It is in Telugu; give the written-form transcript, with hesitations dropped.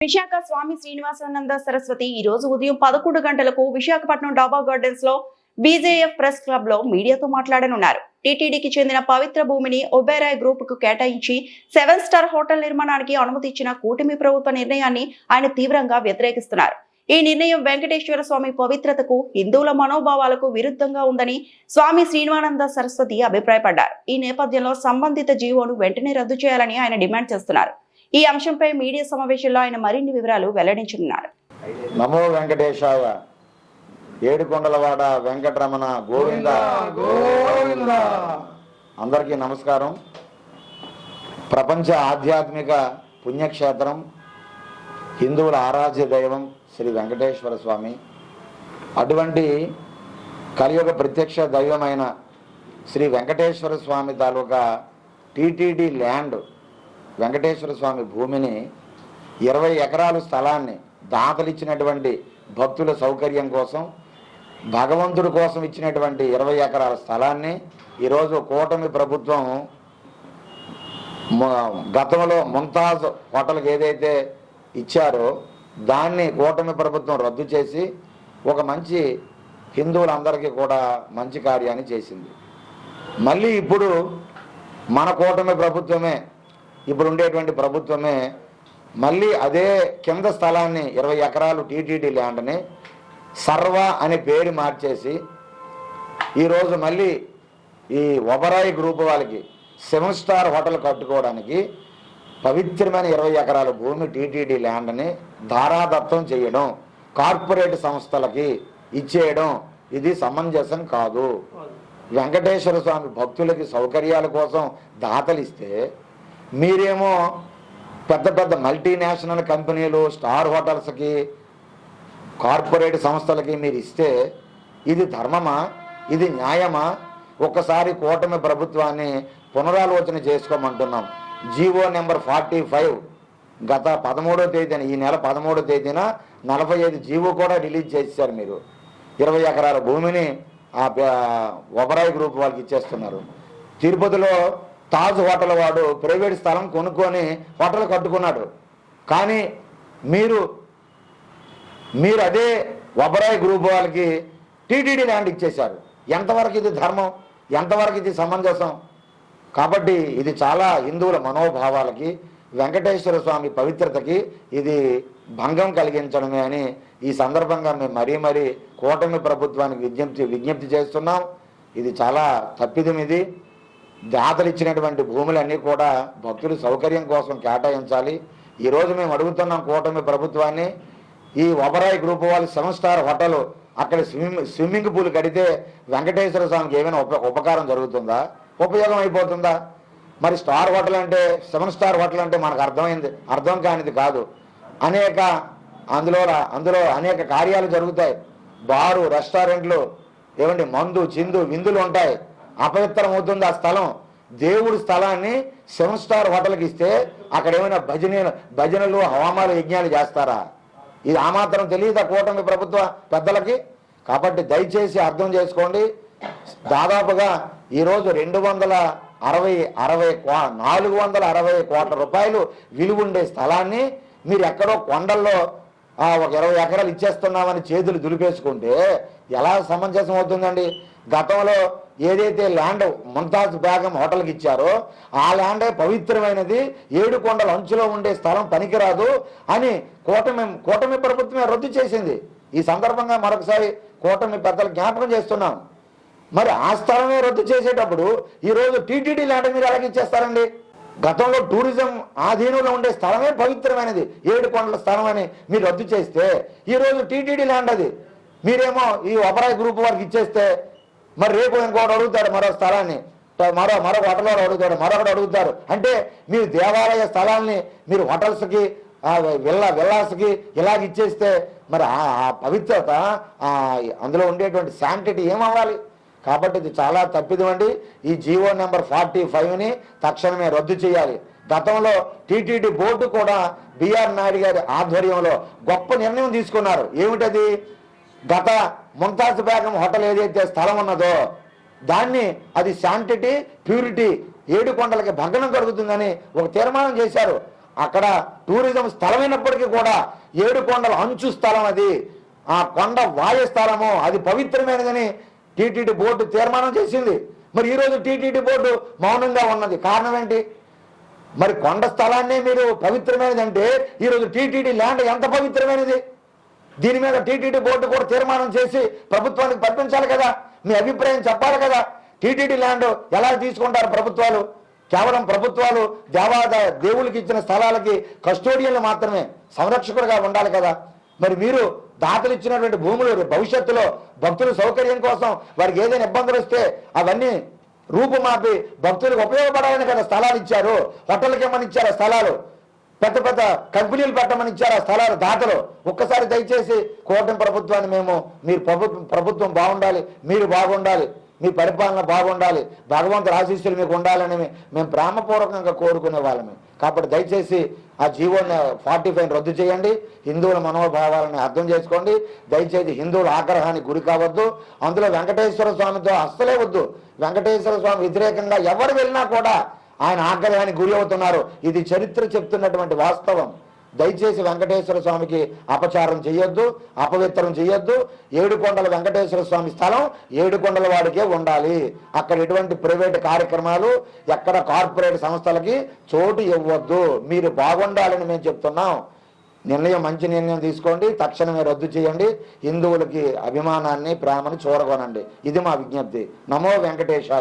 విశాఖ స్వామి శ్రీనివాసానంద సరస్వతి ఈ రోజు ఉదయం 11 గంటలకు విశాఖపట్నం డాబా గార్డెన్స్ లో బీజేఎఫ్ ప్రెస్ క్లబ్ లో మీడియాతో మాట్లాడనున్నారు. టీటీడీకి చెందిన పవిత్ర భూమిని ఒబెరాయ్ గ్రూప్ కు కేటాయించి 7 స్టార్ హోటల్ నిర్మాణానికి అనుమతి ఇచ్చిన కూటమి ప్రభుత్వ నిర్ణయాన్ని ఆయన తీవ్రంగా వ్యతిరేకిస్తున్నారు. ఈ నిర్ణయం వెంకటేశ్వర స్వామి పవిత్రతకు, హిందువుల మనోభావాలకు విరుద్ధంగా ఉందని స్వామి శ్రీనివాసానంద సరస్వతి అభిప్రాయపడ్డారు. ఈ నేపథ్యంలో సంబంధిత జీవోను వెంటనే రద్దు చేయాలని ఆయన డిమాండ్ చేస్తున్నారు. ఈ అంశంపై మీడియా సమావేశంలో ఆయన మరిన్ని వివరాలు వెల్లడించనున్నారు. నమో వెంకటేశాయ, ఏడుకొండలవాడ వెంకటరమణ గోవింద గోవింద. అందరికీ నమస్కారం. ప్రపంచ ఆధ్యాత్మిక పుణ్యక్షేత్రం, హిందువుల ఆరాధ్య దైవం శ్రీ వెంకటేశ్వర స్వామి. అటువంటి కలియుగ ప్రత్యక్ష దైవమైన శ్రీ వెంకటేశ్వర స్వామి తాలూకా టీటీడీ ల్యాండ్, వెంకటేశ్వర స్వామి భూమిని 20 ఎకరాల స్థలాన్ని దాతలిచ్చినటువంటి భక్తుల సౌకర్యం కోసం, భగవంతుడి కోసం ఇచ్చినటువంటి 20 ఎకరాల స్థలాన్ని ఈరోజు కూటమి ప్రభుత్వం గతంలో ముంతాజ్ హోటల్కి ఏదైతే ఇచ్చారో దాన్ని కూటమి ప్రభుత్వం రద్దు చేసి ఒక మంచి హిందువులందరికీ కూడా మంచి కార్యాన్ని చేసింది. మళ్ళీ ఇప్పుడు మన కూటమి ప్రభుత్వమే, ఇప్పుడు ఉండేటువంటి ప్రభుత్వమే మళ్ళీ అదే కింద స్థలాన్ని 20 ఎకరాలు టీటీడీ ల్యాండ్ని సర్వ అనే పేరు మార్చేసి ఈరోజు మళ్ళీ ఈ ఒబరాయ్ గ్రూప్ వాళ్ళకి 7 స్టార్ హోటల్ కట్టుకోవడానికి పవిత్రమైన 20 ఎకరాల భూమి టీటీడీ ల్యాండ్ని ధారాదత్తం చేయడం, కార్పొరేట్ సంస్థలకి ఇచ్చేయడం ఇది సమంజసం కాదు. వెంకటేశ్వర స్వామి భక్తులకి సౌకర్యాల కోసం దాతలిస్తే మీరేమో పెద్ద పెద్ద మల్టీనేషనల్ కంపెనీలు, స్టార్ హోటల్స్కి, కార్పొరేట్ సంస్థలకి మీరు ఇస్తే ఇది ధర్మమా? ఇది న్యాయమా? ఒక్కసారి కూటమి ప్రభుత్వాన్ని పునరాలోచన చేసుకోమంటున్నాం. జీవో నెంబర్ 45 గత 13వ తేదీన, ఈ నెల 13వ తేదీన 45 జీవో కూడా రిలీజ్ చేశారు. మీరు 20 ఎకరాల భూమిని ఆ ఒబరాయ్ గ్రూప్ వాళ్ళకి ఇచ్చేస్తున్నారు. తిరుపతిలో తాజ్ హోటల్ వాడు ప్రైవేట్ స్థలం కొనుక్కొని హోటల్ కట్టుకున్నాడు. కానీ మీరు అదే ఒబరాయ్ గ్రూప్ వాళ్ళకి టీటీడీ ల్యాండ్ ఇచ్చేశారు. ఎంతవరకు ఇది ధర్మం? ఎంతవరకు ఇది సమంజసం? కాబట్టి ఇది చాలా హిందువుల మనోభావాలకి, వెంకటేశ్వర స్వామి పవిత్రతకి ఇది భంగం కలిగించడమే అని ఈ సందర్భంగా మేము మరీ కూటమి ప్రభుత్వానికి విజ్ఞప్తి చేస్తున్నాం. ఇది చాలా తప్పిదం. ఇది దాతలు ఇచ్చినటువంటి భూములన్నీ కూడా భక్తుల సౌకర్యం కోసం కేటాయించాలి. ఈరోజు మేము అడుగుతున్నాం కూటమి ప్రభుత్వాన్ని, ఈ ఒబరాయ్ గ్రూప్ వాళ్ళు 7 స్టార్ హోటల్ అక్కడ స్విమ్మింగ్ పూల్ కడితే వెంకటేశ్వర స్వామికి ఏమైనా ఉపకారం జరుగుతుందా? ఉపయోగం అయిపోతుందా? మరి స్టార్ హోటల్ అంటే, 7 స్టార్ హోటల్ అంటే మనకు అర్థం కానిది కాదు. అందులో అనేక కార్యాలు జరుగుతాయి. బారు, రెస్టారెంట్లు, ఏమండి మందు, చిందు, విందులు ఉంటాయి. అపవిత్రం అవుతుంది ఆ స్థలం. దేవుడి స్థలాన్ని 7 స్టార్ హోటల్కి ఇస్తే అక్కడ ఏమైనా భజనలు, హోమాలు, యజ్ఞాలు చేస్తారా? ఇది ఆ మాత్రం తెలియదా కూటమి ప్రభుత్వ పెద్దలకి? కాబట్టి దయచేసి అర్థం చేసుకోండి. దాదాపుగా ఈరోజు 460 కోట్ల రూపాయలు విలువ ఉండే స్థలాన్ని మీరు ఎక్కడో కొండల్లో ఒక 20 ఎకరాలు ఇచ్చేస్తున్నామని చేతులు దులిపేసుకుంటే ఎలా సమంజసం అవుతుందండి? గతంలో ఏదైతే ల్యాండ్ ముంతాజ్ బేగం హోటల్కి ఇచ్చారో ఆ ల్యాండే పవిత్రమైనది, 7 కొండల అంచులో ఉండే స్థలం పనికిరాదు అని కూటమి ప్రభుత్వమే రద్దు చేసింది. ఈ సందర్భంగా మరొకసారి కూటమి పెద్దలు జ్ఞాపకం చేస్తున్నాం. మరి ఆ స్థలమే రద్దు చేసేటప్పుడు ఈరోజు టీటీడీ ల్యాండ్ మీరు ఎలాగ ఇచ్చేస్తారండి? గతంలో టూరిజం ఆధీనంలో ఉండే స్థలమే పవిత్రమైనది, 7 కొండల స్థలం అని మీరు రద్దు చేస్తే ఈరోజు టీటీడీ ల్యాండ్ అది మీరేమో ఈ ఒబరాయ్ గ్రూప్ వారికి ఇచ్చేస్తే మరి రేపు ఇంకోటి అడుగుతారు, మరో స్థలాన్ని మరో హోటల్ అడుగుతాడు, మరొకటి అడుగుతారు. అంటే మీరు దేవాలయ స్థలాల్ని మీరు హోటల్స్కి, విల్లాస్కి ఇలాగ ఇచ్చేస్తే మరి ఆ పవిత్రత, అందులో ఉండేటువంటి శాంటిటీ ఏమవ్వాలి? కాబట్టి ఇది చాలా తప్పిదమండి. ఈ జీవో నెంబర్ 45ని తక్షణమే రద్దు చేయాలి. గతంలో టీటీడీ బోర్డు కూడా బిఆర్ నాయుడు గారి ఆధ్వర్యంలో గొప్ప నిర్ణయం తీసుకున్నారు. ఏమిటది? గత ముంతాజ్ బేగం హోటల్ ఏదైతే స్థలం ఉన్నదో దాన్ని, అది శాంటిటీ, ప్యూరిటీ, 7 కొండలకి భగ్నం కలుగుతుందని ఒక తీర్మానం చేశారు. అక్కడ టూరిజం స్థలమైనప్పటికీ కూడా 7 కొండల అంచు స్థలం అది, ఆ కొండ వాయు స్థలము, అది పవిత్రమైనదని టీటీడీ బోర్డు తీర్మానం చేసింది. మరి ఈరోజు టీటీడీ బోర్డు మౌనంగా ఉన్నది. కారణం ఏంటి? మరి కొండ స్థలాన్ని మీరు పవిత్రమైనది అంటే ఈరోజు టీటీడీ ల్యాండ్ ఎంత పవిత్రమైనది? దీని మీద టీటీడీ బోర్డు కూడా తీర్మానం చేసి ప్రభుత్వానికి పంపించాలి కదా, మీ అభిప్రాయం చెప్పాలి కదా. టీటీడీ ల్యాండ్ ఎలా తీసుకుంటారు ప్రభుత్వాలు? కేవలం ప్రభుత్వాలు దేవుళ్ళకి ఇచ్చిన స్థలాలకి కస్టోడియన్లు మాత్రమే సంరక్షకులుగా ఉండాలి కదా. మరి మీరు దాతలు ఇచ్చినటువంటి భూములు భవిష్యత్తులో భక్తుల సౌకర్యం కోసం వారికి ఏదైనా ఇబ్బందులు వస్తే అవన్నీ రూపుమాపి భక్తులకు ఉపయోగపడాలని కదా స్థలాలు ఇచ్చారు. హోటల్కి ఏమని ఇచ్చారు స్థలాలు, పెద్ద పెద్ద కంపెనీలు పెట్టమని ఇచ్చారు ఆ స్థలాలు దాతలు. ఒక్కసారి దయచేసి కూటమి ప్రభుత్వాన్ని మీరు ప్రభుత్వం బాగుండాలి, మీరు బాగుండాలి, మీ పరిపాలన బాగుండాలి, భగవంతుడి ఆశీస్సులు మీకు ఉండాలని మేము ప్రేమపూర్వకంగా కోరుకునే వాళ్ళమే. కాబట్టి దయచేసి ఆ జీవోని 45 రద్దు చేయండి. హిందువుల మనోభావాలని అర్థం చేసుకోండి. దయచేసి హిందువుల ఆగ్రహానికి గురి కావద్దు. అందులో వెంకటేశ్వర స్వామితో అస్సలే వద్దు. వెంకటేశ్వర స్వామి వ్యతిరేకంగా ఎవరు వెళ్ళినా కూడా ఆయన ఆగ్రహానికి గురి అవుతున్నారు. ఇది చరిత్ర చెప్తున్నటువంటి వాస్తవం. దయచేసి వెంకటేశ్వర స్వామికి అపచారం చేయొద్దు, అపవిత్రం చేయొద్దు. 7 కొండల వెంకటేశ్వర స్వామి స్థలం 7 కొండల వాడికే ఉండాలి. అక్కడ ఎటువంటి ప్రైవేటు కార్యక్రమాలు, ఎక్కడ కార్పొరేట్ సంస్థలకి చోటు ఇవ్వద్దు. మీరు బాగుండాలని మేము చెప్తున్నాం. మంచి నిర్ణయం తీసుకోండి, తక్షణమే రద్దు చేయండి. హిందువులకి అభిమానాన్ని, ప్రేమను చూరగొనండి. ఇది మా విజ్ఞప్తి. నమో వెంకటేశాయ.